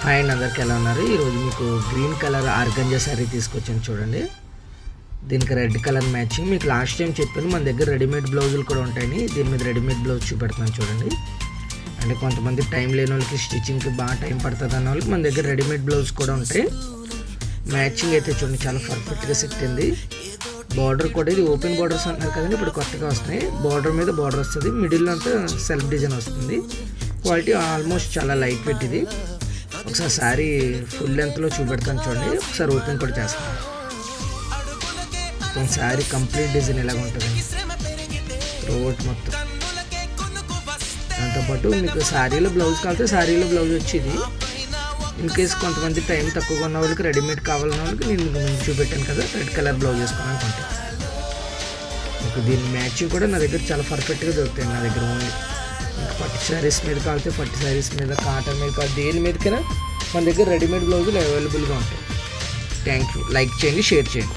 Hi అండి, అందరికి ఎలా ఉన్నారు? ఈరోజు మీకు గ్రీన్ కలర్ ఆర్గంజా శారీ తీసుకొచ్చాను చూడండి. దీనికి రెడ్ కలర్ మ్యాచింగ్. మీకు లాస్ట్ టైం చెప్పాను మన దగ్గర రెడీమేడ్ బ్లౌజులు కూడా ఉంటాయని. దీని మీద రెడీమేడ్ బ్లౌజ్ చూపెడతాను చూడండి. అంటే కొంతమంది టైం లేని వాళ్ళకి, స్టిచ్చింగ్కి బాగా టైం పడుతుంది అన్న వాళ్ళకి మన దగ్గర రెడీమేడ్ బ్లౌజ్ కూడా ఉంటాయి. మ్యాచింగ్ అయితే చూడండి చాలా పర్ఫెక్ట్గా సెట్ అయింది. బార్డర్ కూడా ఇది ఓపెన్ బార్డర్స్ అంటున్నారు కదండి, ఇప్పుడు కొత్తగా వస్తున్నాయి. బార్డర్ మీద బార్డర్ వస్తుంది, మిడిల్లో అంతా సెల్ఫ్ డిజైన్ వస్తుంది. క్వాలిటీ ఆల్మోస్ట్ చాలా లైట్ వెయిట్. ఇది ఒకసారి శారీ ఫుల్ లెంత్లో చూపెడతాను చూడండి. ఒకసారి ఓపెన్ కూడా చేస్తాను. మొత్తం శారీ కంప్లీట్ డిజైన్ ఎలాగ ఉంటుంది రోడ్ మొత్తం. దాంతోపాటు మీకు శారీలో బ్లౌజ్ కావాలంటే శారీలో బ్లౌజ్ వచ్చేది. ఇన్ కేస్ కొంతమంది టైం తక్కువగా ఉన్న వాళ్ళకి రెడీమేడ్ కావాలన్న వాళ్ళకి నేను ముందు చూపెట్టాను కదా, రెడ్ కలర్ బ్లౌజ్ వేసుకోవాలి అనుకుంటాను. మీకు దీని మ్యాచింగ్ కూడా నా దగ్గర చాలా పర్ఫెక్ట్గా దొరుకుతాయి. నా దగ్గర ఓన్లీ ఇంకా పట్టు శారీస్ మీద కావాలితే పట్టు శారీస్ మీద, కాటన్ మీద కావాలి, దేని మీదకైనా మన దగ్గర రెడీమేడ్ బ్లౌజులు అవైలబుల్గా ఉంటాయి. Thank you. లైక్ చేయండి, షేర్ చేయండి.